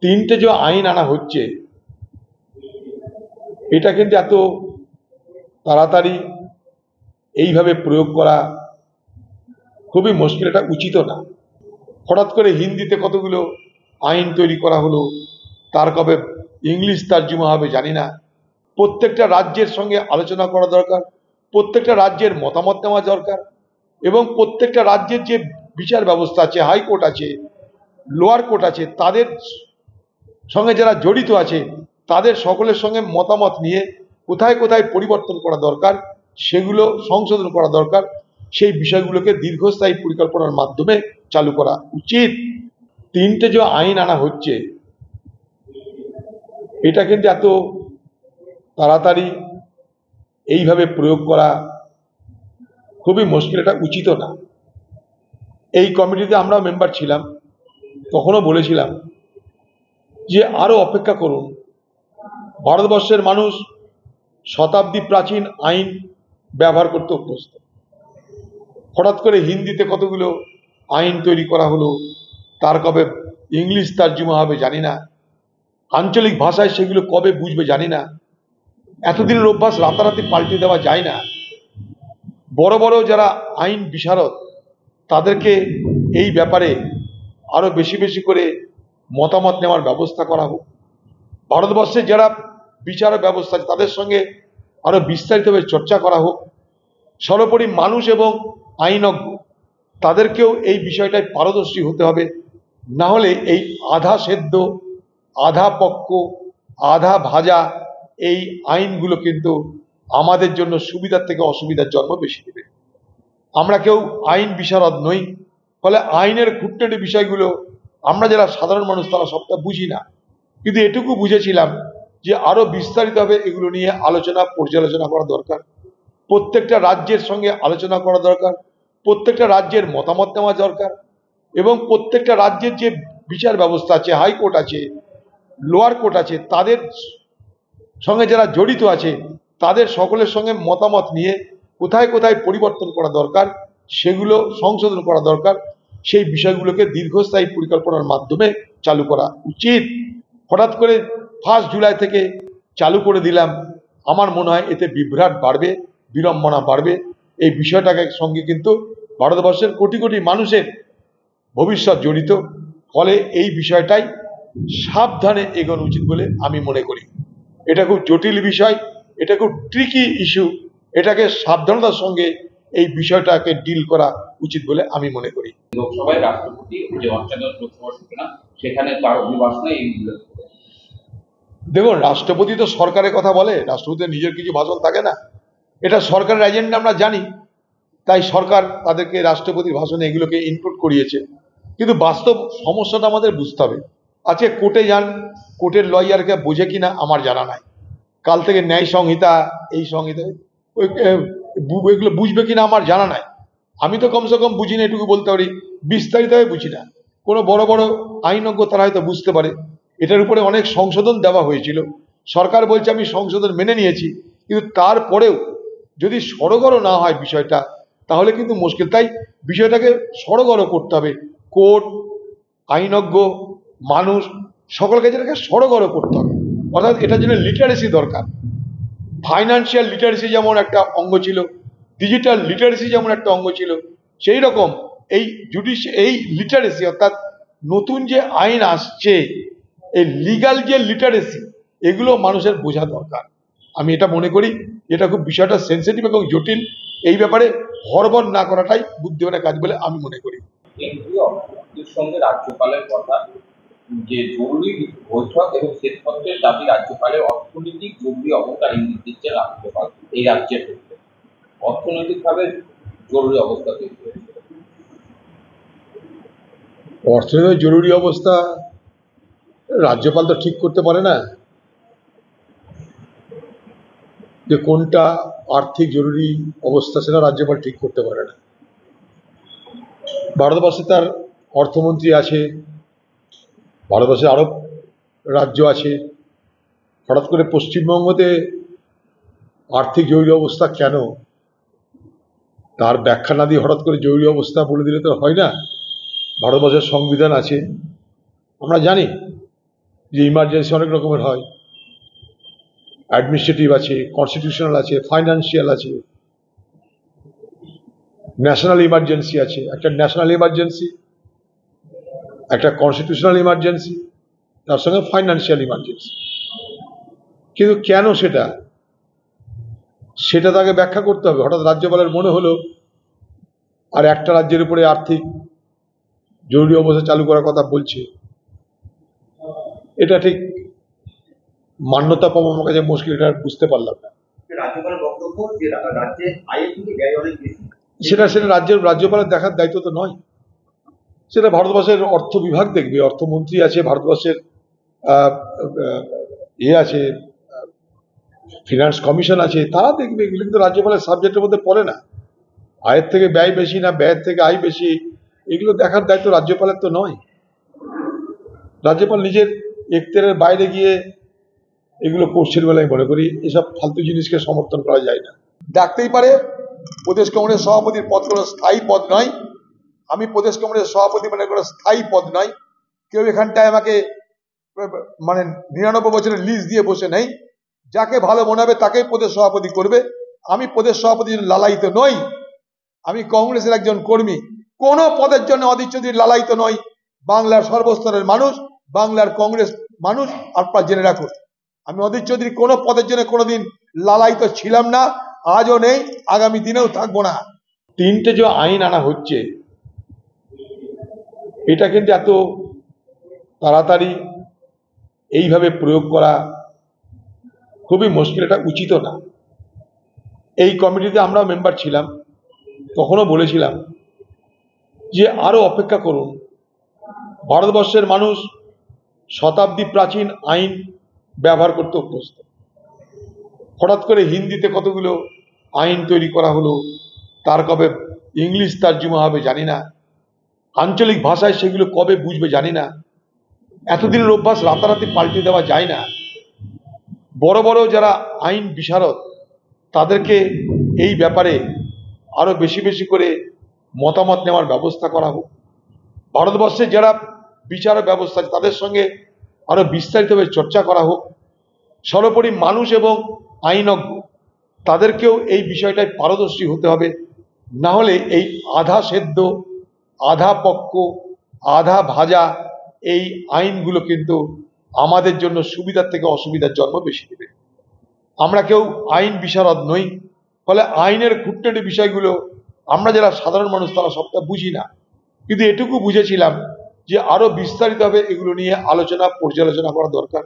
তিনটে যে আইন আনা হচ্ছে এটা কিন্তু এত তাড়াতাড়ি এইভাবে প্রয়োগ করা খুবই মুশকিল, এটা উচিত না। হঠাৎ করে হিন্দিতে কতগুলো আইন তৈরি করা হলো, তার কবে ইংলিশ তর্জমা হবে জানি না। প্রত্যেকটা রাজ্যের সঙ্গে আলোচনা করা দরকার, প্রত্যেকটা রাজ্যের মতামত নেওয়া দরকার, এবং প্রত্যেকটা রাজ্যের যে বিচার ব্যবস্থা আছে, হাইকোর্ট আছে, লোয়ার কোর্ট আছে, তাদের সঙ্গে যারা জড়িত আছে তাদের সকলের সঙ্গে মতামত নিয়ে কোথায় কোথায় পরিবর্তন করা দরকার সেগুলো সংশোধন করা দরকার। সেই বিষয়গুলোকে দীর্ঘস্থায়ী পরিকল্পনার মাধ্যমে চালু করা উচিত। তিনটে যে আইন আনা হচ্ছে এটা কিন্তু এত তাড়াতাড়ি এইভাবে প্রয়োগ করা খুবই মুশকিল, এটা উচিত না। এই কমিটিতে আমরা মেম্বার ছিলাম, তখনও বলেছিলাম যে আরো অপেক্ষা করুন। ভারতবর্ষের মানুষ শতাব্দী প্রাচীন আইন ব্যবহার করতে অভ্যস্ত। হঠাৎ করে হিন্দিতে কতগুলো আইন তৈরি করা হলো, তার কবে ইংলিশ তর্জমা হবে জানি না, আঞ্চলিক ভাষায় সেগুলো কবে বুঝবে জানি না। এতদিনের অভ্যাস রাতারাতি পাল্টে দেওয়া যায় না। বড় বড় যারা আইন বিশারদ তাদেরকে এই ব্যাপারে আরো বেশি বেশি করে মতামত নেওয়ার ব্যবস্থা করা হোক। ভারতবর্ষে যারা বিচার ব্যবস্থা আছে তাদের সঙ্গে আরো বিস্তারিতভাবে চর্চা করা হোক। সর্বোপরি মানুষ এবং আইনজ্ঞ তাদেরকেও এই বিষয়টায় পারদর্শী হতে হবে, না হলে এই আধা সেদ্ধ, আধা পক্ক, আধা ভাজা এই আইনগুলো কিন্তু আমাদের জন্য সুবিধার থেকে অসুবিধার জন্ম বেশি দেবে। আমরা কেউ আইন বিশারদ নই, ফলে আইনের খুঁটিনাটি বিষয়গুলো আমরা যারা সাধারণ মানুষ তারা সবটা বুঝি না। কিন্তু এটুকু বুঝেছিলাম যে আরো বিস্তারিতভাবে এগুলো নিয়ে আলোচনা পর্যালোচনা করা দরকার, প্রত্যেকটা রাজ্যের সঙ্গে আলোচনা করা দরকার, প্রত্যেকটা রাজ্যের মতামত নেওয়া দরকার, এবং প্রত্যেকটা রাজ্যের যে বিচার ব্যবস্থা আছে, হাইকোর্ট আছে, লোয়ার কোর্ট আছে, তাদের সঙ্গে যারা জড়িত আছে তাদের সকলের সঙ্গে মতামত নিয়ে কোথায় কোথায় পরিবর্তন করা দরকার সেগুলো সংশোধন করা দরকার। সেই বিষয়গুলোকে দীর্ঘস্থায়ী পরিকল্পনার মাধ্যমে চালু করা উচিত। হঠাৎ করে 1 জুলাই থেকে চালু করে দিলাম, আমার মনে হয় এতে বিভ্রাট বাড়বে, বিড়ম্বনা বাড়বে। এই বিষয়টাকে সঙ্গে কিন্তু ভারতবর্ষের কোটি কোটি মানুষের ভবিষ্যৎ জড়িত, ফলে এই বিষয়টাই সাবধানে এগোনো উচিত বলে আমি মনে করি। এটা খুব জটিল বিষয়, এটা খুব ট্রিকি ইস্যু, এটাকে সাবধানতার সঙ্গে এই বিষয়টাকে ডিল করা উচিত বলে আমি মনে করি। লোকসভায় রাষ্ট্রপতি যে অষ্টাদশ লোকসভা সূচনা সেখানে তার অভিভাষণে এই দেখুন, রাষ্ট্রপতি তো সরকারের কথা বলে, রাষ্ট্রপতির নিজের কিছু ভাষণ থাকে না। এটা সরকারের এজেন্ডা আমরা জানি, তাই সরকার তাদেরকে রাষ্ট্রপতির ভাষণে এগুলোকে ইনক্লুড করিয়েছে। কিন্তু বাস্তব সমস্যাটা আমাদের বুঝতে হবে। আজকে কোর্টে যান, কোর্টের লয়ারকে বোঝে কিনা আমার জানা নাই। কাল থেকে ন্যায় সংহিতা, এই সংহিতা এগুলো বুঝবে কিনা আমার জানা নাই। আমি তো কমসে কম বুঝি না, এটুকু বলতে পারি, বিস্তারিতভাবে বুঝি না। কোনো বড় বড় আইনজ্ঞ তারা হয়তো বুঝতে পারে। এটার উপরে অনেক সংশোধন দেওয়া হয়েছিল, সরকার বলছে আমি সংশোধন মেনে নিয়েছি, কিন্তু তারপরেও যদি সড়গড় না হয় বিষয়টা তাহলে কিন্তু মুশকিল। তাই বিষয়টাকে সড়গড় করতে হবে। কোর্ট, আইনজ্ঞ, মানুষ সকলকে যেটাকে সড়গড় করতে হবে। অর্থাৎ এটার জন্য লিটারেসি দরকার। ফাইন্যান্সিয়াল লিটারেসি যেমন একটা অঙ্গ ছিল, ডিজিটাল লিটারেসি যেমন একটা অঙ্গ ছিল, সেই রকম এই এই লিটারেসি অর্থাৎ নতুন যে আইন আসছে, এই লিগাল যে লিটারেসি, এগুলো মানুষের বোঝা দরকার। আমি এটা মনে করি এটা খুব বিষয়টা সেন্সিটিভ এবং জটিল। এই ব্যাপারে হড়বড় না করাটাই বুদ্ধিমানের কাজ বলে আমি মনে করি। কেন্দ্রীয় অর্থমন্ত্রীর সঙ্গে রাজ্যপালের কথা যে জরুরি বৈঠক এবং শ্বেতপত্রের দাবি রাজ্যপালের অর্থনৈতিক জরুরি অবস্থার ইঙ্গিত দিচ্ছে রাজ্যপাল। এই রাজ্যের ক্ষেত্রে অর্থনৈতিকভাবে জরুরি অবস্থা তৈরি হয়েছে। অর্থনৈতিক জরুরি অবস্থা রাজ্যপাল তো ঠিক করতে পারে না যে কোনটা আর্থিক জরুরি অবস্থা, সেটা রাজ্যপাল ঠিক করতে পারে না। ভারতবর্ষে তার অর্থমন্ত্রী আছে, ভারতবর্ষে আরো রাজ্য আছে। হঠাৎ করে পশ্চিমবঙ্গতে আর্থিক জরুরি অবস্থা কেন, তার ব্যাখ্যা না দিয়ে হঠাৎ করে জরুরি অবস্থা বলে দিলে তো হয় না। ভারতবর্ষের সংবিধান আছে, আমরা জানি যে ইমার্জেন্সি অনেক রকমের হয়, অ্যাডমিনিস্ট্রেটিভ আছে, কনস্টিটিউশনাল আছে, ফাইন্যান্সিয়াল আছে, ন্যাশনাল ইমার্জেন্সি আছে। একটা ন্যাশনাল ইমার্জেন্সি, একটা কনস্টিটিউশনাল ইমার্জেন্সি, তার সঙ্গে ফাইন্যান্সিয়াল ইমার্জেন্সি। কিন্তু কেন সেটা তাকে ব্যাখ্যা করতে হবে। হঠাৎ রাজ্যপালের মনে হলো আর একটা রাজ্যের উপরে আর্থিক জরুরি অবস্থা চালু করার কথা বলছে, এটা ঠিক মান্যতা পাবো আমার কাছে মুশকিল, এটা বুঝতে পারলাম না। রাজ্যপালের বক্তব্য যে রাজ্যে আয়ের থেকে ব্যয় অনেক বেশি, সেটা রাজ্যপালের দেখার দায়িত্ব তো নয়। সেটা ভারতবর্ষের অর্থ বিভাগ দেখবে, অর্থমন্ত্রী আছে, ভারতবর্ষের আছে, ফিনান্স কমিশন আছে, তারা দেখবে। এগুলো কিন্তু রাজ্যপালের সাবজেক্টের মধ্যে পড়ে না। আয়ের থেকে ব্যয় বেশি না ব্যয়ের থেকে আয় বেশি, এগুলো দেখার দায়িত্ব রাজ্যপালের তো নয়। রাজ্যপাল নিজের এখতিয়ারের বাইরে গিয়ে এগুলো করছেন বলে আমি মনে করি। এসব ফালতু জিনিসকে সমর্থন করা যায় না। ডাকতেই পারে, প্রদেশ কংগ্রেস সভাপতির পদ কোনো স্থায়ী পদ নয়। আমি প্রদেশ কংগ্রেস সভাপতি মানে কোনো স্থায়ী পদ নয়। কেউ এখানটায় আমাকে 99 বছরের লিস্ট দিয়ে বসে নেই। যাকে ভালো মনে হবে তাকেই প্রদেশ সভাপতি করবে। আমি প্রদেশ সভাপতির জন্য লালায়িত নই। আমি কংগ্রেসের একজন কর্মী। কোন পদের জন্য অধীর চৌধুরী লালায়িত নয়। বাংলার সর্বস্তরের মানুষ, বাংলার কংগ্রেস মানুষ আপনারা জেনে রাখুন, আমি অধীর চৌধুরী কোনো পদের জন্য কোনোদিন লালায়িত ছিলাম না, আজও নেই, আগামী দিনেও থাকবো না। 3টে যে আইন আনা হচ্ছে, এটা কিন্তু এত তাড়াতাড়ি এইভাবে প্রয়োগ করা খুবই মুশকিল, এটা উচিত না। এই কমিটিতে আমরাও মেম্বার ছিলাম, তখনও বলেছিলাম যে আরো অপেক্ষা করুন। ভারতবর্ষের মানুষ শতাব্দী প্রাচীন আইন ব্যবহার করতে অভ্যস্ত। হঠাৎ করে হিন্দিতে কতগুলো আইন তৈরি করা হলো, তার কবে ইংলিশ তর্জমা হবে জানি না, আঞ্চলিক ভাষায় সেগুলো কবে বুঝবে জানি না। এতদিনের অভ্যাস রাতারাতি পাল্টে দেওয়া যায় না। বড় বড় যারা আইন বিশারদ, তাদেরকে এই ব্যাপারে আরো বেশি বেশি করে মতামত নেওয়ার ব্যবস্থা করা হোক। ভারতবর্ষে যারা বিচার ব্যবস্থা আছে তাদের সঙ্গে আরো বিস্তারিতভাবে চর্চা করা হোক। সর্বোপরি মানুষ এবং আইনজ্ঞ তাদেরকেও এই বিষয়টায় পারদর্শী হতে হবে। না হলে এই আধা সেদ্ধ, আধা পক্ক, আধা ভাজা এই আইনগুলো কিন্তু আমাদের জন্য সুবিধার থেকে অসুবিধার জন্ম বেশি দেবে। আমরা কেউ আইন বিশারদ নই, ফলে আইনের খুঁটিনাটি বিষয়গুলো আমরা যারা সাধারণ মানুষ তারা সবটা বুঝি না। কিন্তু এটুকু বুঝেছিলাম যে আরো বিস্তারিতভাবে এগুলো নিয়ে আলোচনা পর্যালোচনা করা দরকার।